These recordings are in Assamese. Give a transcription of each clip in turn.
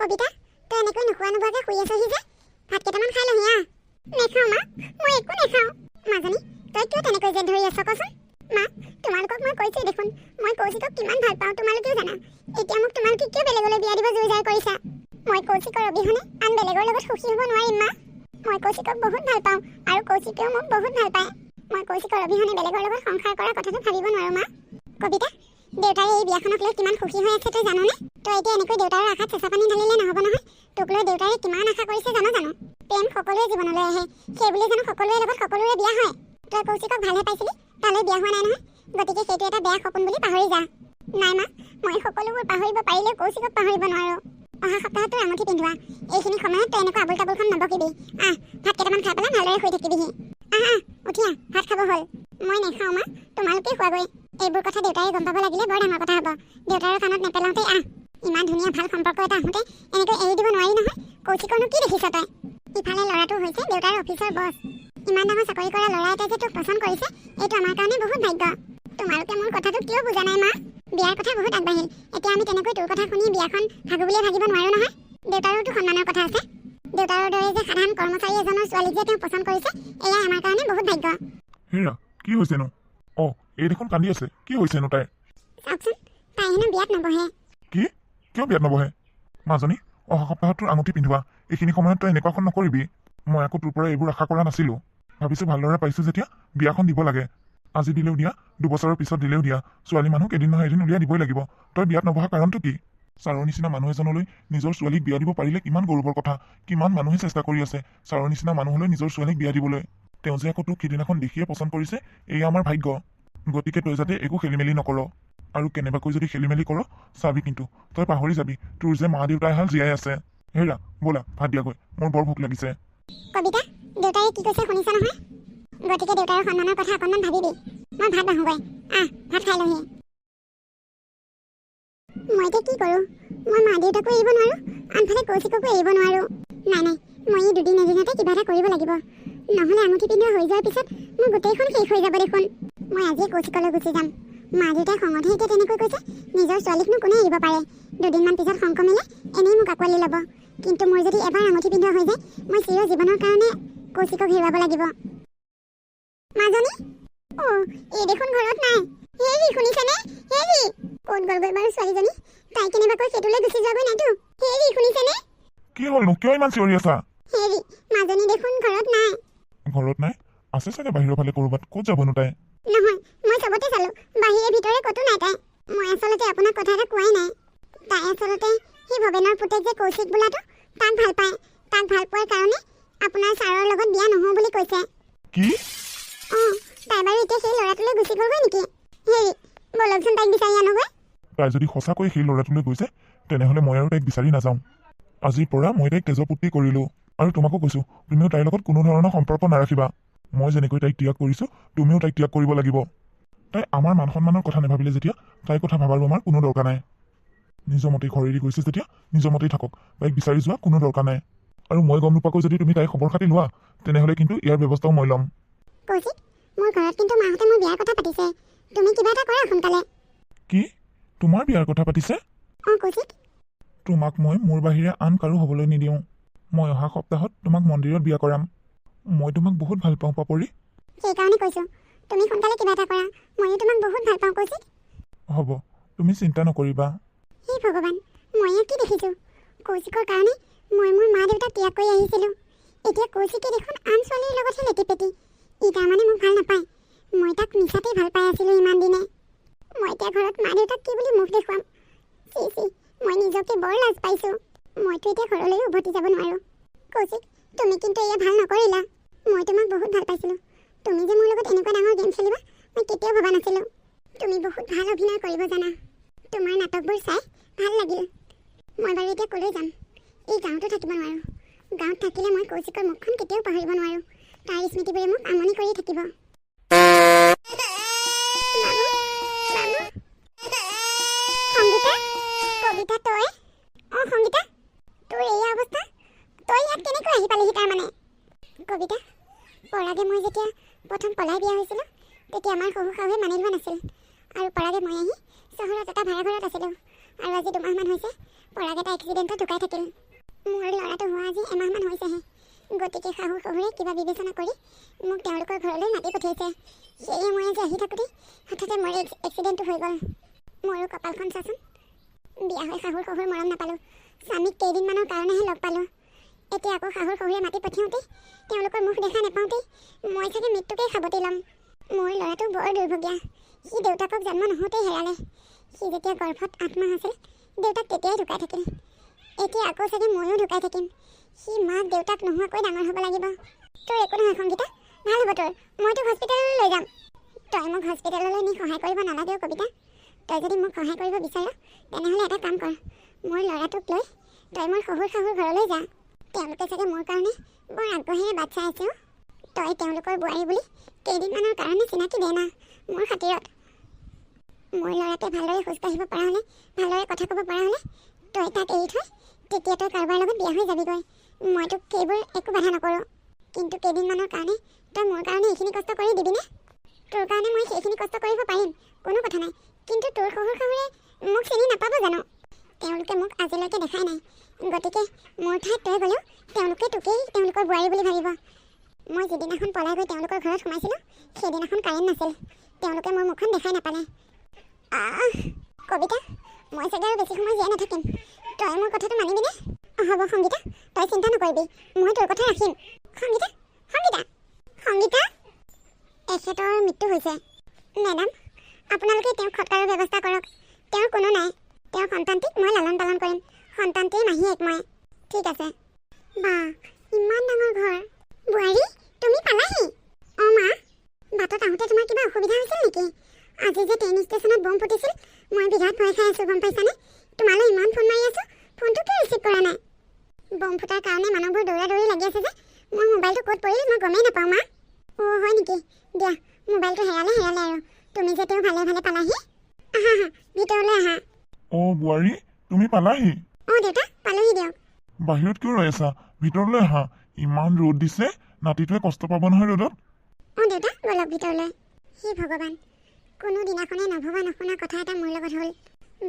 কবিতা তই এনেকৈ নোখোৱা নোবোৱাকৈ শুই আছহি যে ভাত কেইটামান খাই লহি আহ। নেখাওঁ মা, মই একো নেখাওঁ। মাজনী তই কিয় তেনেকৈ জেদ ধৰি আছ কচোন? মা তোমালোকক মই কৈছোঁই দেখোন মই কৌশিকক কিমান ভাল পাওঁ তোমালোকেও জানা। এতিয়া মোক তোমালোকে কিয় বেলেগলৈ বিয়া দিব জোৰ জাৰ কৰিছা? মই কৌশিকৰ অবিহনে আন বেলেগৰ লগত সুখী হ'ব নোৱাৰিম মা। মই কৌশিকক বহুত ভাল পাওঁ আৰু কৌশিকেও মোক বহুত ভাল পায়। মই কৌশিকৰ অবিহনে বেলেগৰ লগত সংসাৰ কৰাৰ কথাটো ভাবিব নোৱাৰোঁ মা। কবিতা দেউতাৰে এই বিয়াখনক লৈ কিমান সুখী হৈ আছে তই জাননে? তই এতিয়া এনেকৈ দেউতাৰৰ আশাত চেঁচা পানী ঢালিলে নহ'ব নহয়। তোক লৈ দেউতাৰে কিমান আশা কৰিছে জানো? প্ৰেম সকলোৰে জীৱনলৈ আহে, সেই বুলি জানো সকলোৰে লগত সকলোৰে বিয়া হয়? তই কৌশিকক ভালহে পাইছিলি, তালৈ বিয়া হোৱা নাই নহয়। গতিকে সেইটো এটা বেয়া সপোন বুলি পাহৰি যা। নাই মা, মই সকলোবোৰ পাহৰিব পাৰিলেও কৌশিকক পাহৰিব নোৱাৰোঁ। অহা সপ্তাহত তোৰ আঙুঠি পিন্ধোৱা। এইখিনি সময়ত তই এনেকুৱা আবুল তাবুলখন নবকিবি। ভাত কেইটামান খাই পেলাই ভালদৰে শুই থাকিবিহি। উঠি ভাত খাব হ'ল। মই নেখাওঁ মা, তোমালোকেই খোৱাগৈ। এইবোৰ কথা দেউতাৰে গম পাব লাগিলে বৰ ডাঙৰ কথা হ'ব। দেউতাৰৰ কাণত নেপেলাওঁতেই ইমান ধুনীয়া ভাল সম্পৰ্ক এটা আহোঁতে এনেকৈ এৰি দিব নোৱাৰি নহয়। কৌশিকৰনো কি দেখিছ তই? ইফালে ল'ৰাটো হৈছে দেউতাৰ অফিচৰ বছ। ইমান ডাঙৰ চাকৰি কৰা ল'ৰা এটাই যে তোক পচন্দ কৰিছে এইটো আমাৰ কাৰণে বহুত ভাগ্য। তোমালোকে মোৰ কথাটো কিয় বুজা নাই মা? বিয়াৰ কথা বহুত আগবাঢ়িল। এতিয়া আমি তেনেকৈ তোৰ কথা শুনি বিয়াখন ভাগো বুলিয়ে ভাগিব নোৱাৰোঁ নহয়। দেউতাৰোতো সন্মানৰ কথা আছে। দেউতাৰৰ দৰে যে সাধাৰণ কৰ্মচাৰী এজনৰ ছোৱালীক যে তেওঁ পচন্দ কৰিছে এয়া আমাৰ কাৰণে বহুত ভাগ্য। হেৰা কি হৈছেনো? এই দেখোন কান্দি আছে। কি হৈছেনো তাইৰ? চাওকচোন তাই হেনো বিয়াত নবহে। কি? কিয় বিয়াত নবহে? মাজনী অহা সপ্তাহত তোৰ আঙুঠি পিন্ধোৱা। এইখিনি সময়ত তই এনেকুৱাখন নকৰিবি। মই আকৌ তোৰ পৰা এইবোৰ আশা কৰা নাছিলোঁ। ভাবিছোঁ ভালদৰে পাইছোঁ যেতিয়া বিয়াখন দিব লাগে। আজি দিলেও দিয়া, 2 বছৰৰ পিছত দিলেও দিয়া। ছোৱালী মানুহক এদিন নহয় এদিন উলিয়াই দিবই লাগিব। তই বিয়াত নবহা কাৰণটো কি? ছাৰৰ নিচিনা মানুহ এজনলৈ নিজৰ ছোৱালীক বিয়া দিব পাৰিলে কিমান গৌৰৱৰ কথা। কিমান মানুহে চেষ্টা কৰি আছে ছাৰৰ নিচিনা মানুহলৈ নিজৰ ছোৱালীক বিয়া দিবলৈ। তেওঁ যে আকৌ তোক সিদিনাখন দেখিয়ে পচন্দ কৰিছে এয়া আমাৰ ভাগ্য। গতিকে তই যাতে একো খেলিমেলি নকৰ, আৰু কেনেবাকৈ যদি খেলিমেলি কৰ চাবি কিন্তু তই পাহৰি যাবি তোৰ যে মা দেউতা এহাল জীয়াই আছে। হেৰা ব'লা ভাত দিয়াগৈ, মোৰ বৰ ভোক লাগিছে। কবিতা দেউতাই কি কৈছে শুনিছা নহয়? গতিকে দেউতাৰ সন্মানৰ কথা অকণমান ভাবিবি। মই ভাত বাঢ়োগৈ, ভাত খাই লহি। মই এতিয়া কি কৰোঁ? মই মা দেউতাকো এৰিব নোৱাৰোঁ, আনফালে কৌশিককো এৰিব নোৱাৰোঁ। নাই মই এই দুদিন এদিনতে কিবা এটা কৰিব লাগিব। নহ'লে আঙুঠি পিন্ধোৱা হৈ যোৱাৰ পিছত মোৰ গোটেইখন শেষ হৈ যাব দেখোন। মই আজিয়ে কৌশিকলৈ গুচি যাম। মা দেউতাই খঙতহে এতিয়া তেনেকৈ কৈছে। নিজৰ ছোৱালীকনো কোনে এৰিব পাৰে? দুদিনমান পিছত শংক মিলে এনেই মোক আঁকোৱালি ল'ব। কিন্তু মোৰ যদি এবাৰ আঙুঠি পিন্ধোৱা হৈ যায় মই চিৰ জীৱনৰ কাৰণে কৌশিকক হেৰুৱাব লাগিব। মাজনী এই দেখোন ঘৰত নাই। হেৰি শুনিছেনে? হেৰি ক'ত গ'লগৈ বাৰু ছোৱালীজনী? তাই কেনেবাকৈ সেইটোলৈ গুচি যোৱাগৈ নাইতো। হেৰি শুনিছেনে? কি হ'লনো? কিয় ইমান চিঞৰি আছা? হেৰি মাজনী দেখোন ঘৰত নাই। ঘৰত নাই? আছে চাগে বাহিৰৰ ফালে ক'ৰবাত। ক'ত যাবনো তাই? নহয় মই চবতে চালোঁ, বাহিৰে ভিতৰে ক'তো নাই তাই। মই আচলতে আপোনাক কথা এটা কোৱাই নাই। তাই আচলতে সেই ভৱেনৰ পুতেক যে কৌশিক বোলাটো তাক ভাল পায়। তাক ভাল পোৱাৰ কাৰণে আপোনাৰ ছাৰৰ লগত বিয়া নহওঁ বুলি কৈছে। কি? তাই বাৰু এতিয়া সেই ল'ৰাটোলৈ গুচি গ'লগৈ নেকি? হেৰি বলকচোন তাইক বিচাৰি আনোগৈ। তাই যদি সঁচাকৈ সেই ল'ৰাটোলৈ গৈছে তেনেহ'লে মই আৰু তাইক বিচাৰি নাযাওঁ। আজিৰ পৰা মই তাইক তেজপুত্ৰী কৰিলোঁ। আৰু তোমাকো কৈছোঁ তুমিও তাইৰ লগত কোনো ধৰণৰ সম্পৰ্ক নাৰাখিবা। মই যেনেকৈ তাইক ত্যাগ কৰিছোঁ তুমিও তাইক ত্যাগ কৰিব লাগিব। তাই আমাৰ মান সন্মানৰ কথা নাভাবিলে যেতিয়া তাইৰ কথা ভাবাৰো আমাৰ কোনো দৰকাৰ নাই। নিজৰ মতেই ঘৰ এৰি গৈছে যেতিয়া নিজৰ মতেই থাকক। তাইক বিচাৰি যোৱা কোনো দৰকাৰ নাই। আৰু মই গম নোপোৱাকৈ যদি তুমি তাইৰ খবৰ খাতি লোৱা তেনেহ'লে কিন্তু ইয়াৰ ব্যৱস্থাও মই ল'ম। কৌশিক মোৰ ঘৰত কিন্তু মাহঁতে মোৰ বিয়াৰ কথা পাতিছে। তুমি কিবা এটা কৰা সোনকালে। কি? তোমাৰ বিয়াৰ কথা পাতিছে? কৌশিক তোমাক মই মোৰ বাহিৰে আন কাৰো হ'বলৈ নিদিওঁ। মই অহা সপ্তাহত তোমাক মন্দিৰত বিয়া কৰাম। মই তোমাক বহুত ভাল পাওঁ পাপৰি। সেইকাৰণে কৈছোঁ তুমি সোনকালে কিবা এটা কৰা। ময়ো তোমাক বহুত ভাল পাওঁ কৌশিক। হ'ব তুমি চিন্তা নকৰিবা। হে ভগৱান মই ইয়াত কি দেখিছোঁ? কৌশিকৰ কাৰণে মই মোৰ মা দেউতাক ত্যাগ কৰি আহিছিলোঁ। এতিয়া কৌশিকে দেখোন আন ছোৱালীৰ লগতহে লেটিপেটি। ই তাৰমানে মোক ভাল নাপায়। মই তাক মিছাতেই ভাল পাই আছিলোঁ ইমান দিনে। মই এতিয়া ঘৰত মা দেউতাক কি বুলি মুখ দেখুৱাম? মই নিজকে বৰ লাজ পাইছোঁ। মইতো এতিয়া ঘৰলৈ উভতি যাব নোৱাৰোঁ। কৌশিক তুমি কিন্তু এয়া ভাল নকৰিলা। মই তোমাক বহুত ভাল পাইছিলোঁ। তুমি যে মোৰ লগত এনেকুৱা ডাঙৰ গেম খেলিবা মই কেতিয়াও ভবা নাছিলোঁ। তুমি বহুত ভাল অভিনয় কৰিব জানা। তোমাৰ নাটকবোৰ চাই ভাল লাগিল। মই বাৰু এতিয়া ক'লৈ যাম? এই গাঁৱতো থাকিব নোৱাৰোঁ। গাঁৱত থাকিলে মই কৌশিকৰ মুখখন কেতিয়াও পাহৰিব নোৱাৰোঁ। তাৰ স্মৃতিবোৰে মোক আমনি কৰি থাকিব। সংগীতা কবিতা তই সংগীতা তোৰ এই অৱস্থা? তই ইয়াত কেনেকৈ আহি পালিহি তাৰমানে? কবিতা পৰাগে মই যেতিয়া প্ৰথম পলাই বিয়া হৈছিলোঁ তেতিয়া আমাৰ শহু শাহুৱে মানি লোৱা নাছিল। আৰু পৰাগে মই আহি চহৰত এটা ভাড়া ঘৰত আছিলোঁ। আৰু আজি 2 মাহমান হৈছে পৰাগেটা এক্সিডেণ্টত ঢুকাই থাকিল। মোৰ ল'ৰাটো হোৱা আজি এমাহমান হৈছেহে। গতিকে শাহু শহুৰে কিবা বিবেচনা কৰি মোক তেওঁলোকৰ ঘৰলৈ মাতি পঠিয়াইছে। সেয়ে মই আজি আহি থাকোঁতে হঠাতে মোৰ এক্সিডেণ্টটো হৈ গ'ল। মোৰো কপালখন চাচোন, বিয়া হৈ শাহুৰ শহুৰ মৰম নাপালোঁ, স্বামীক কেইদিনমানৰ কাৰণেহে লগ পালোঁ। এতিয়া আকৌ শাহুৰ শহুৰে মাতি পঠিয়াওঁতেই তেওঁলোকৰ মুখ দেখা নাপাওঁতেই মই চাগে মৃত্যুকেই সাৱটি ল'ম। মোৰ ল'ৰাটো বৰ দুৰ্ভগীয়া। সি দেউতাকক জন্ম নহওঁতেই হেৰালে। সি যেতিয়া গৰ্ভত 8 মাহ আছিল দেউতাক তেতিয়াই ঢুকাই থাকিল। এতিয়া আকৌ চাগে ময়ো ঢুকাই থাকিম। সি মাক দেউতাক নোহোৱাকৈ ডাঙৰ হ'ব লাগিব। তোৰ একো নহয় সংগীতা, ভাল হ'ব তোৰ। মই তোক হস্পিটেললৈ লৈ যাম। তই মোক হস্পিটেললৈ নি সহায় কৰিব নালাগে কবিতা। তই যদি মোক সহায় কৰিব বিচাৰ তেনেহ'লে এটা কাম কৰ, মোৰ ল'ৰাটোক লৈ তই মোৰ শহুৰ শাহুৰ ঘৰলৈ যা। তেওঁলোকে চাগে মোৰ কাৰণে বৰ আগ্ৰহেৰে বাট চাই আছে। তই তেওঁলোকৰ বোৱাৰী বুলি কেইদিনমানৰ কাৰণে চিনাকি দে না মোৰ খাতিৰত। মোৰ ল'ৰাটোৱে ভালদৰে খোজকাঢ়িব পৰা হ'লে, ভালদৰে কথা ক'ব পৰা হ'লে তই তাক এৰি থৈ তেতিয়া তই কাৰোবাৰ লগত বিয়া হৈ যাবিগৈ। মই তোক সেইবোৰ একো বাধা নকৰোঁ, কিন্তু কেইদিনমানৰ কাৰণে তই মোৰ কাৰণে এইখিনি কষ্ট কৰি দিবিনে? তোৰ কাৰণে মই সেইখিনি কষ্ট কৰিব পাৰিম, কোনো কথা নাই। কিন্তু তোৰ শহুৰ শাহুৰে মোক চিনি নাপাব জানো? তেওঁলোকে মোক আজিলৈকে দেখাই নাই। গতিকে মোৰ ঠাইত তই গ'লেও তেওঁলোকে তোকেই তেওঁলোকৰ বোৱাৰী বুলি ভাবিব। মই যিদিনাখন পলাই গৈ তেওঁলোকৰ ঘৰত সোমাইছিলোঁ সেইদিনাখন কাৰেণ্ট নাছিল। তেওঁলোকে মোৰ মুখখন দেখাই নাপালে। কবিতা, মই চাগে আৰু বেছি সময় জীয়াই নাথাকিম। তই মোৰ কথাটো মানিবিনে? হ'ব সংগীতা, তই চিন্তা নকৰিবি, মই তোৰ কথা ৰাখিম। সংগীতা, সংগীতা, সংগীতা! এখেতৰ মৃত্যু হৈছে। মেডাম, আপোনালোকে তেওঁক সৎকাৰৰ ব্যৱস্থা কৰক। তেওঁৰ কোনো নাই। তেওঁৰ সন্তানটিক মই লালন পালন কৰিম। সন্তানটিৰ মাহীয়েক মই। ঠিক আছে। বা, ইমান ডাঙৰ ঘৰ। বোৱাৰী, তুমি পালাহি? অঁ মা, বাটত আহোঁতে তোমাৰ কিবা অসুবিধা হৈছিল নেকি? আজি যে ট্ৰেইন ষ্টেচনত বম ফুটিছিল, মই বিৰাট ভয় খাই আছোঁ, গম পাইছানে? তোমালৈ ইমান ফোন মাৰি আছোঁ, ফোনটো কিয় ৰিচিভ কৰা নাই? বম ফুটাৰ কাৰণে মানুহবোৰ দৌৰা দৌৰি লাগি আছে যে মোৰ মোবাইলটো ক'ত পৰিল মই গমেই নাপাওঁ মা। অঁ হয় নেকি? দিয়া, মোবাইলটো হেৰালে আৰু তুমি যে তেওঁ ভালে ভালে পালাহি। আহা আহা, ভিতৰলৈ আহা। অ' বোৱাৰী, তুমি পালাহি? অঁ দেউতা, পালোহি দিয়ক। বাহিৰত কিয় ৰৈ আছা? ভিতৰলৈ আহা। ইমান ৰ'দ দিছে, নাতিটোৱে কষ্ট পাব নহয় ৰ'দত। অঁ দেউতা, বলক ভিতৰলৈ। হে ভগৱান, কোনো দিনাখনে নভবা নশুনা কথা এটা মোৰ লগত হ'ল।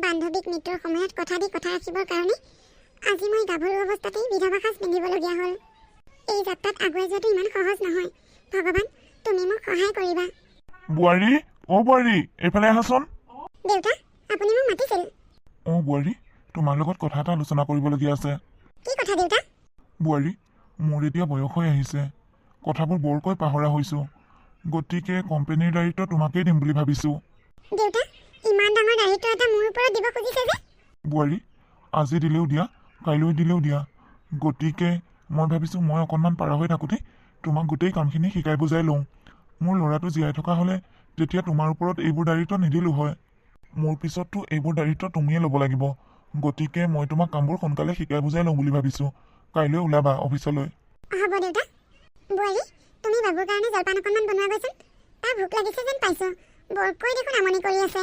বান্ধৱীক মৃত্যুৰ সময়ত কথা দি কথা ৰাখিবৰ কাৰণে আজি মই গাভৰু অৱস্থাতেই বিধৱা সাজ পিন্ধিবলগীয়া হ'ল। এই যাত্ৰাত আগুৱাই যোৱাটো ইমান সহজ নহয়। ভগৱান, তুমি মোক সহায় কৰিবা। বোৱাৰী, অ' বোৱাৰী, এইফালে আহাচোন। দেউতা, আপুনি মোক মাতিছিল? অ' বোৱাৰী, তোমাৰ লগত কথা এটা আলোচনা কৰিবলগীয়া আছে। কি কথা দেউতা? বোৱাৰী, মোৰ এতিয়া বয়স হৈ আহিছে, কথাবোৰ বৰকৈ পাহৰা হৈছোঁ। গতিকে কোম্পানীৰ দায়িত্ব তোমাকেই দিম বুলি ভাবিছোঁ। দেউতা, ইমান ডাঙৰ দায়িত্ব এটা মোৰ ওপৰত দিব খুজিছে যে? বোৱাৰী, আজি দিলেও দিয়া, কাইলৈ দিলেও দিয়া। গতিকে মই ভাবিছোঁ মই অকণমান পাৰা হৈ থাকোঁতে তোমাক গোটেই কামখিনি শিকাই বুজাই লওঁ। মোৰ ল'ৰাটো জীয়াই থকা হ'লে তেতিয়া তোমাৰ ওপৰত এইবোৰ দায়িত্ব নিদিলোঁ হয়। মোৰ পিছততো এইবোৰ দায়িত্ব তুমিয়ে ল'ব লাগিব। গতিকে মই তোমাক কামবোৰ সোনকালে শিকাই বুজাই লওঁ বুলি ভাবিছোঁ। কাইলৈ ওলাবা অফিচলৈ। হ'ব দেউতা। বোৱাৰী, তুমি বাবুৰ কাৰণে জলপান অকণমান বনোৱা গৈছিল। তাৰ ভোক লাগিছে যেন পাইছোঁ। বৰকৈ দেখোন আমনি কৰি আছে।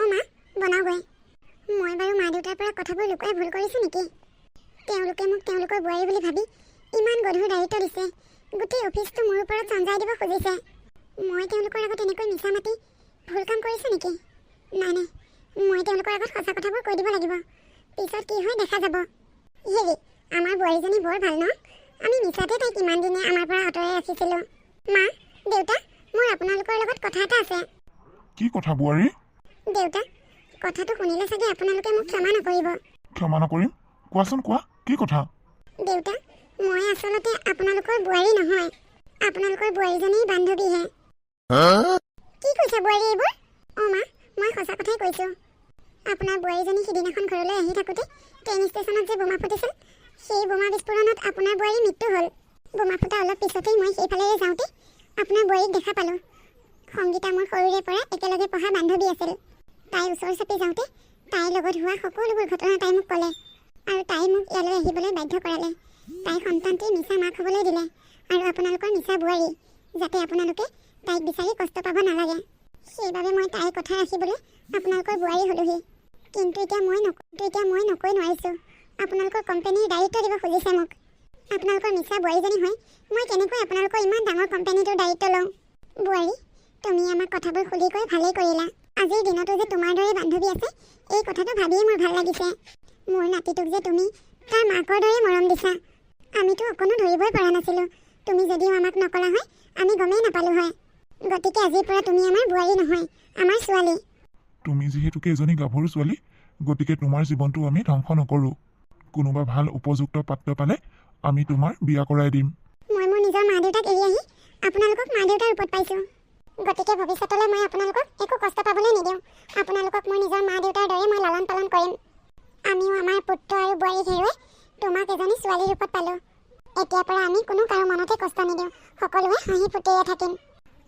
অঁ মা, বনাওগৈ। মই বাৰু মা দেউতাৰ পৰা কথাবোৰ লুকুৱাই ভুল কৰিছোঁ নেকি? তেওঁলোকে মোক তেওঁলোকৰ বোৱাৰী বুলি ভাবি ইমান গধুৰ দায়িত্ব দিছে। গোটেই অফিচটো মোৰ ওপৰত চঞ্জাই দিব খুজিছে। মই তেওঁলোকৰ আগত এনেকৈ মিছা মাতি ভুল কাম কৰিছোঁ নেকি? নাই নাই, মই তেওঁলোকৰ আগত সঁচা কথাবোৰ কৈ দিব লাগিব। পিছত কি হয় দেখা যাব। হেৰি, আমাৰ বোৱাৰীজনী বৰ ভাল ন? আমি মিছাতে তাইক ইমান দিনে আমাৰ পৰা আঁতৰাই ৰাখিছিলোঁ। মা, দেউতা, মোৰ আপোনালোকৰ লগত কথা এটা আছে। কি কথা বোৱাৰী? দেউতা, কথাটো শুনিলে চাগে আপোনালোকে মোক ক্ষমা নকৰিব। ক্ষমা নকৰিম? কোৱাচোন কোৱা, কি কথা? দেউতা, মই আচলতে আপোনালোকৰ বোৱাৰী নহয়। আপোনালোকৰ বোৱাৰীজনীৰ বান্ধৱীহে। কি কৈছে বোৱাৰী এইবোৰ? অঁ মা, মই সঁচা কথাই কৈছোঁ। আপোনাৰ বোৱাৰীজনী সিদিনাখন ঘৰলৈ আহি থাকোঁতে ট্ৰেইন ষ্টেচনত যে বোমা ফুটিছিল, সেই বোমা বিস্ফোৰণত আপোনাৰ বোৱাৰীৰ মৃত্যু হ'ল। বোমা ফুটা অলপ পিছতেই মই সেইফালেৰে যাওঁতে আপোনাৰ বোৱাৰীক দেখা পালোঁ। সংগীতা মোৰ সৰুৰে পৰা একেলগে পঢ়া বান্ধৱী আছিল। তাইৰ ওচৰ চাপি যাওঁতে তাইৰ লগত হোৱা সকলোবোৰ ঘটনা তাই মোক ক'লে। আৰু তাই মোক ইয়ালৈ আহিবলৈ বাধ্য কৰালে। তাইৰ সন্তানটিৰ মিছা মাক হ'বলৈ দিলে আৰু আপোনালোকৰ মিছা বোৱাৰী, যাতে আপোনালোকে তাইক বিচাৰি কষ্ট পাব নালাগে। সেইবাবে মই তাইৰ কথা ৰাখিবলৈ আপোনালোকৰ বোৱাৰী হ'লোহি। কিন্তু এতিয়া মই নকৈ নোৱাৰিছোঁ। আপোনালোকৰ কোম্পানীৰ দায়িত্ব দিব খুজিছে মোক। আপোনালোকৰ মিছা বোৱাৰীজনী হৈ মই কেনেকৈ আপোনালোকৰ ইমান ডাঙৰ কোম্পানীটোৰ দায়িত্ব লওঁ? বোৱাৰী, তুমি আমাক কথাবোৰ খুলি কৈ ভালেই কৰিলা। আজিৰ দিনতো যে তোমাৰ দৰে বান্ধৱী আছে, এই কথাটো ভাবিয়ে মোৰ ভাল লাগিছে। মোৰ নাতিটোক যে তুমি তাৰ মাকৰ দৰে মৰম দিছা। আমিতো অকণো ধৰিবই পৰা নাছিলোঁ। তুমি যদিও আমাক নকলা হয় আমি গমেই নাপালোঁ হয়। গতিকে আজিৰ পৰা তুমি আমাৰ বোৱাৰী নহয়, আমাৰ ছোৱালী। তুমি যিহেতুকে এজনী গাভৰু ছোৱালী, গতিকে তোমাৰ জীৱনটো আমি ধ্বংস নকৰোঁ। কোনোবা ভাল উপযুক্ত পাত্ৰ পালে আমি তোমাৰ বিয়া কৰাই দিম। মই মোৰ নিজৰ মা দেউতাক এৰি আহি আপোনালোকক মা দেউতাৰ ৰূপত পাইছোঁ। গতিকে ভৱিষ্যতলৈ মই আপোনালোকক একো কষ্ট পাবলৈ নিদিওঁ। আপোনালোকক মোৰ নিজৰ মা দেউতাৰ দৰে মই লালন পালন কৰিম। আমিও আমাৰ পুত্ৰ আৰু বোৱাৰীক হেৰুৱাই তোমাক এজনী ছোৱালীৰ ৰূপত পালোঁ। এতিয়াৰ পৰা আমি কোনো কাৰো মনতে কষ্ট নিদিওঁ, সকলোৱে হাঁহি ফুটিয়ে থাকিম।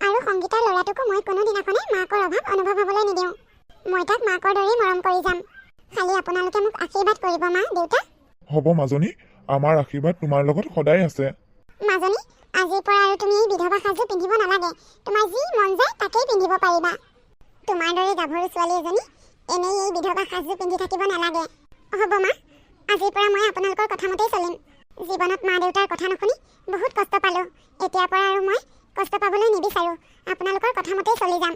আৰু সংগীতাৰ ল'ৰাটোকো মই কোনো দিনাখনে মাকৰ অভাৱ অনুভৱ হ'বলৈ নিদিওঁ। মই তাক মাকৰ দৰেই মৰম কৰি যাম। খালি আপোনালোকে মোক আশীৰ্বাদ কৰিব মা দেউতা। হ'ব মাজনী, আমাৰ আশীৰ্বাদ তোমাৰ লগত সদায় আছে। মাজনী, আজিৰ পৰা আৰু তুমি এই বিধৱা সাজযোৰ পিন্ধিব নালাগে। তোমাৰ যি মন যায় তাকেই পিন্ধিব পাৰিবা। তোমাৰ দৰে গাভৰু ছোৱালী এজনী এনেই এই বিধৱা সাজযোৰ পিন্ধি থাকিব নালাগে। হ'ব মা, আজিৰ পৰা মই আপোনালোকৰ কথামতেই চলিম। জীৱনত মা দেউতাৰ কথা নুশুনি বহুত কষ্ট পালোঁ। এতিয়াৰ পৰা আৰু মই কষ্ট পাবলৈ নিবিচাৰোঁ। আপোনালোকৰ কথামতেই চলি যাম।